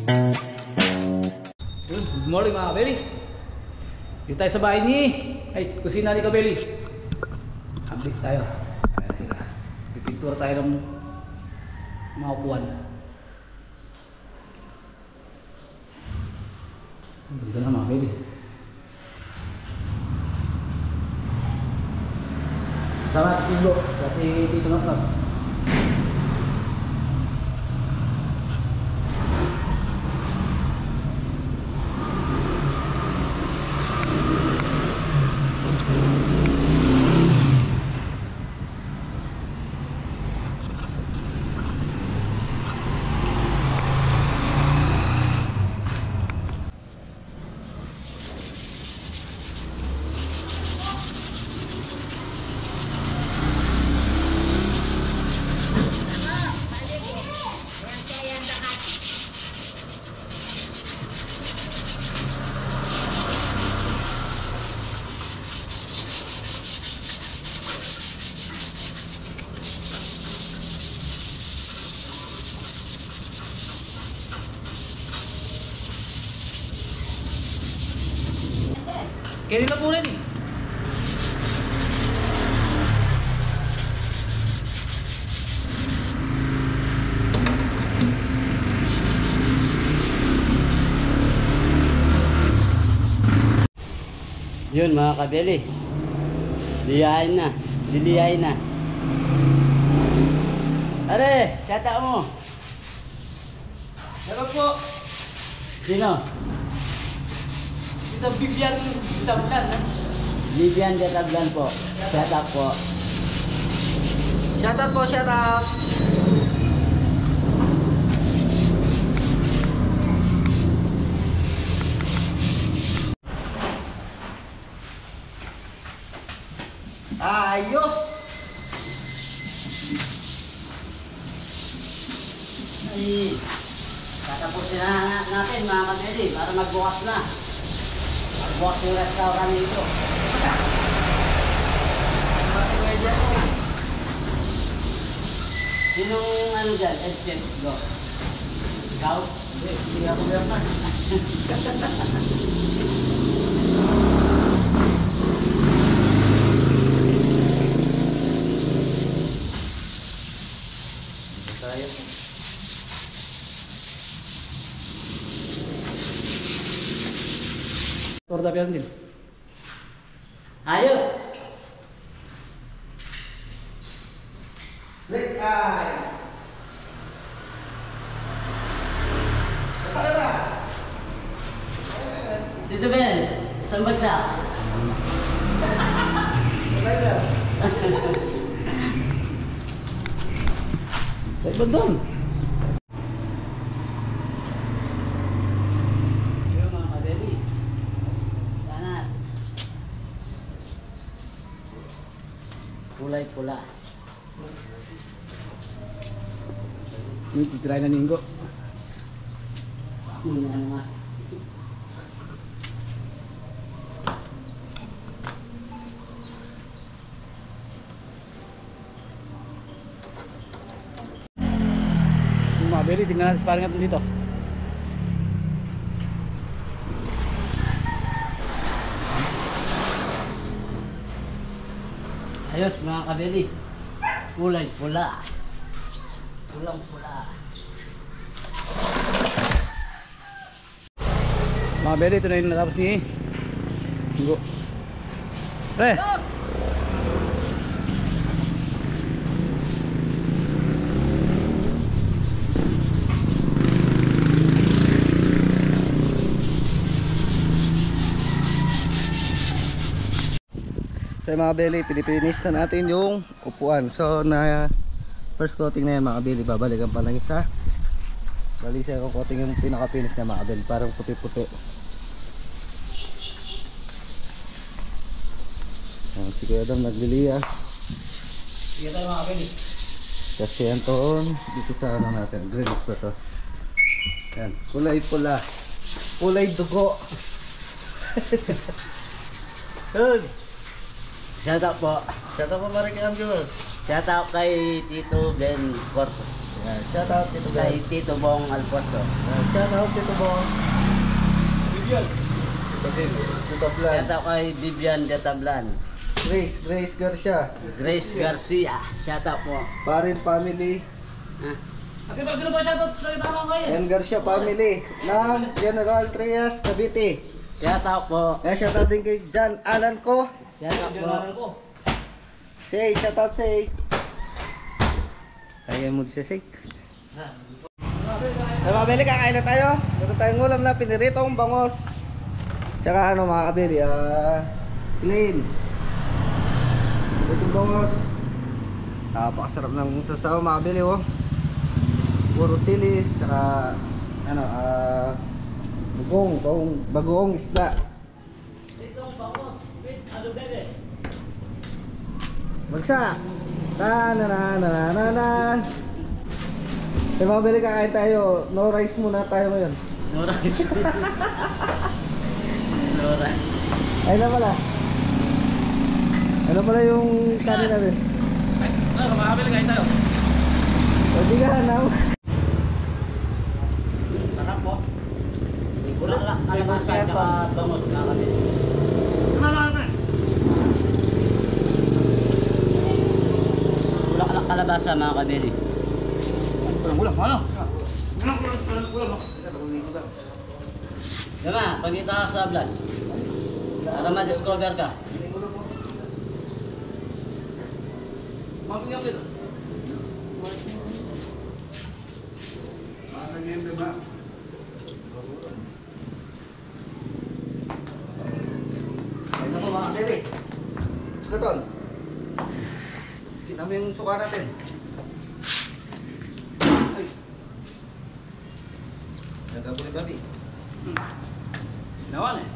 Good morning mga kabeli. Dito tayo sa bahay ni kusina ni Kabeli. Update tayo. Ayan sila. Pipintura tayo ng mga upuan. Ganda na mga kabeli. Sama si Bo kasi dito na. Kaya nila po rin eh. Yun mga kabeli, liyahin na, liliyahin na. Are, shata mo. Hello po. Sino? Ito Vivian Tablan. Vivian Tablan po. Shata po. Shout out po, shout out. Ayos. Ay, tatapusin na natin mga kabeli para magbukas na. Magbukas yung restaurant nito. Sinong ano dyan? Headset? Go. Ikaw? Hindi ako yaman. Torda pian din. Ayos! Break eye. Saan ba? Dito Ben, isang bagsak. Sa iba doon. Yung mga kabeli. Sana. Kulay pula. Ini titry na ninggo. Muna ang mas. Mga beri, tingnan natin sparring natin dito. Ayos mga kabeli. Kulay pula. Pulang pula. Mga beri, ito na yung natapos ni Ninggo. Pre! So mga beli, pinipinis na natin yung upuan. So na first coating na yan mga beli, babalikan pa ng isa. Bali sa coating yung pinaka-finish na mga beli, parang puti-puti. Si Kuya Adam nagliliya. Sige tayo mga beri. Kasi yan toon, dito sa ano natin, greens pa to. Yan, kulay pula. Kulay dugo. Good. Shout out po. Shout out po Marikian viewers. Shout out kay Tito Ben Corpus. Shout out Tito Bong. Kay Tito Bong Alfonso. Shout out Tito Bong. Tito Blan. Shout out kay Vivian Detablan. Grace Garcia. Grace Garcia. Shout out po. Parin family. Ate, bakit na ba siya ito? Nakita ko kayo. And Garcia family. Ng General Trias, Cavite. Shout out po. Shout out din kay John Alan ko. Shout out po. Say, shout out say. Kaya mo siya say. Ay mga kabeli, kakain na tayo. Ito tayong ulam na piniritong bangos. Tsaka ano mga kabeli, plain. Piniritong bangos. Napakasarap ng sasaw mga kabeli oh. Puro sili, tsaka ano, bagoong isda. Bagsa! Tanananananan! Eh mga kabeli, kakain tayo. No rice muna tayo ngayon. No rice. No rice. Ay na pala. Ano pala yung kanin natin? Ay, ano, makakabili kain tayo. Pwede ka hanap. Sarap po. Bulaklak, kalabasa, tsaka bangos na kami. Bulaklak, kalabasa mga kabili. Ulam, ano? Diba, pagkita ka sa vlog. Para ma-discover ka. Mapingyang dito. Ayun na po mga kabili. Gaton. Skip namin yung suka natin. Ay. Nagkabulit babi. Nawan eh.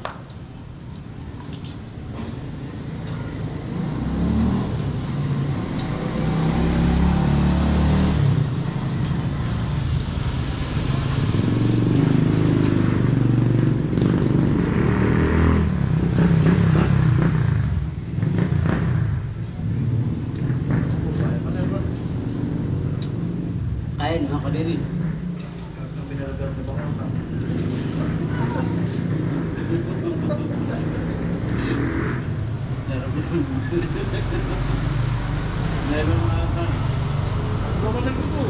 Kain mga kabili. Meron mga kan. Gawin ko.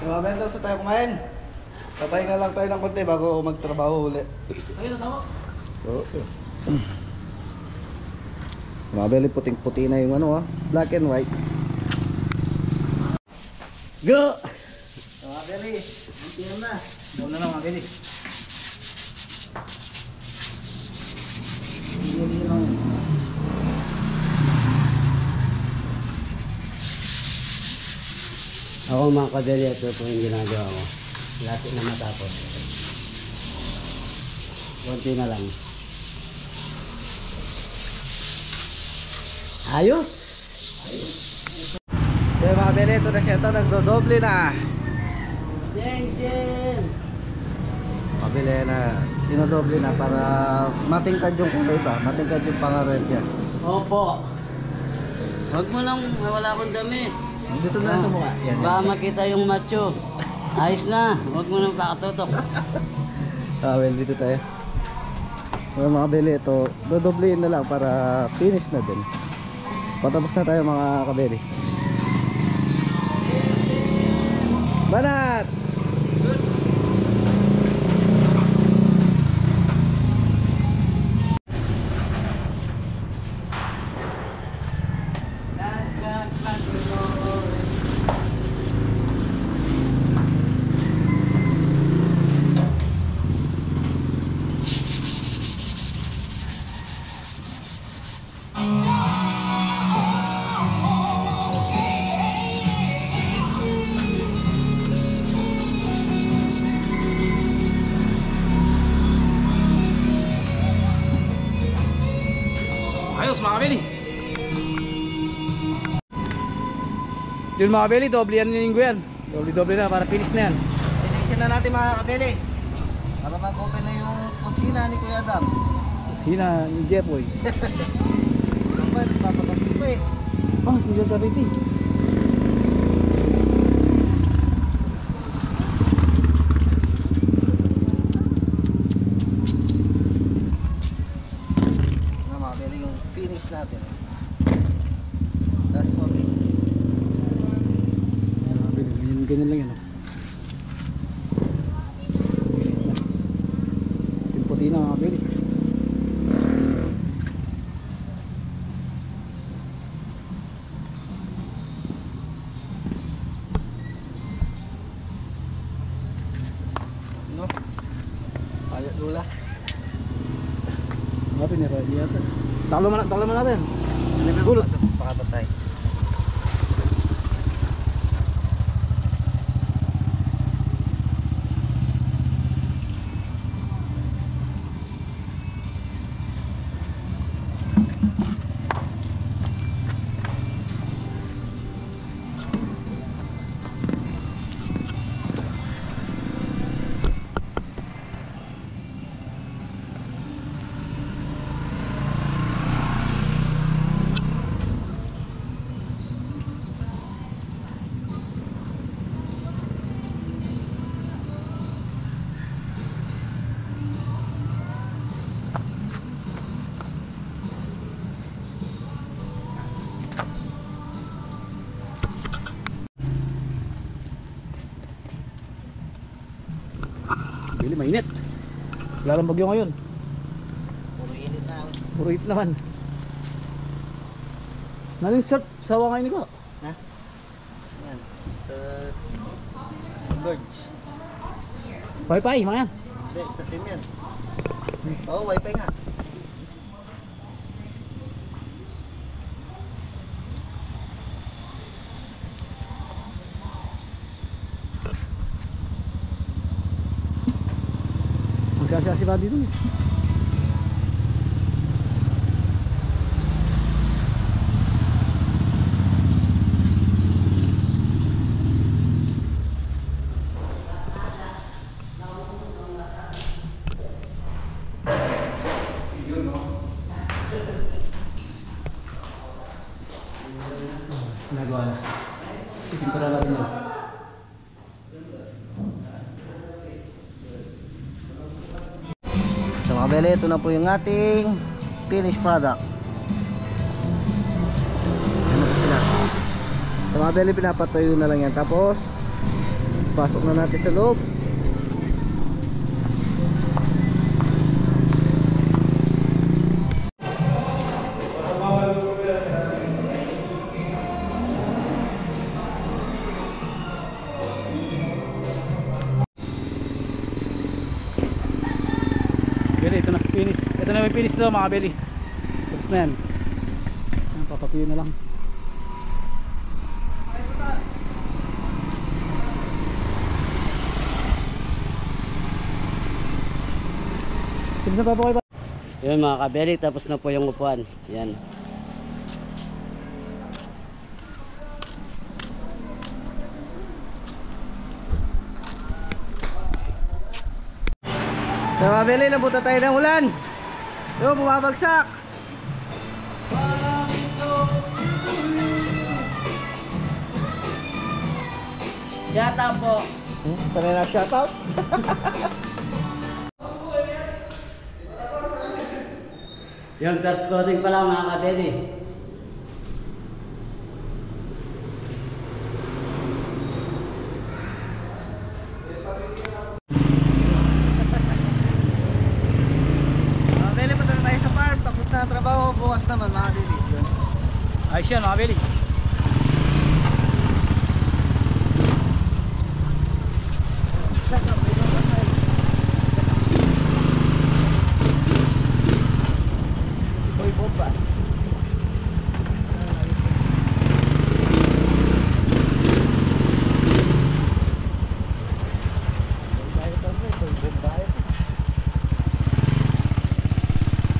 Mga bendor sa tayo kumain. Papahinga lang tayo ng konti bago magtrabaho ulit. Ayun na tama. Oo. Mga beli, puting-puti na yung ano black and white. Go! Mga beli, hindi na. Doon na lang mga bili. Hindi lang. Ako mga kabili, ito po yung ginagawa ko. Lati na matapos. Konti na lang. Ayos! So mga beli, ito na siya ito, nagdodoble na. Jeng, jeng! Mabili na, dinodoble na para matingkad yung kulay ba? Matingkad yung pangared niya. Opo. Huwag mo nang wala akong dami. Dito na sa mukha. Yan. Baka makita yung macho. Ayos na. Huwag mo nang pakatutok. Well, dito tayo. So mga beli, ito, dodoblein na lang para finish na din. Patapos na tayo mga kabeli. Banat! Ayos mga kabili. Yun mga kabili, doble yan yung linggo yan. Doble na para finish na yan. Finish na natin mga kabeli. Para mag-open na yung kusina ni Kuya Adam. Sina ni Jeffoy. Naman, papapagod ko eh. Oh, hindi ka rito. Na mga beli yung finish natin. Last copy. Ganyan lang yan. Oh. Bilis na. Puti na mga beli. No? Ayot lula. Mga pinira yata. Taklo mo natin. Gulot. Pakapatay. Bili mainit. Wala lang bagyo ngayon. Puro init na. Puro hit naman. Naling surf sa wangay ko. Ha? Yan. Sa Gorge. Wi-Fi, mga yan. Hindi, sa SIM yan. Oo, wifi nga. Magsasya si Buddy dun eh. Nagawa na. Ipintura natin yun. So mga bele, ito na po yung ating finished product. Ano po sila? So mga bele, pinapatayo na lang yan. Tapos pasok na natin sa loob. Beli, ito na finish. Ito na may finish daw mga beli. Tapos na yan. Papatuyo na lang. Simsa pa po kayo ba? Yun mga kabeli, tapos na po yung upuan. Yan. So mga bele, nabuta tayo ng ulan. So bumabagsak. Yata po. Tara na shoutout. Yung first coating pa lang mga kabeli. Mga bele, punta na tayo sa farm. Tapos na ang trabaho. Bukas naman mga bele. Ayos yan mga beli. Uy, bomba.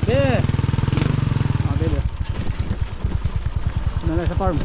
Yeah. Mga beli. Ano na sa farm?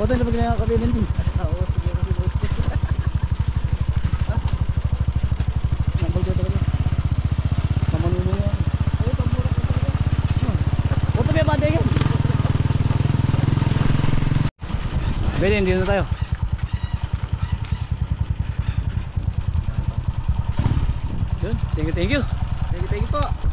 Ba't na pag nakakabilin din? Oo, sige kasi boss. Nambal ko talaga. Pamanuno mo. Ay, pamura ko talaga. Punta ba yung yan? Beli, hindi na tayo. Yun, thank you. Thank you po.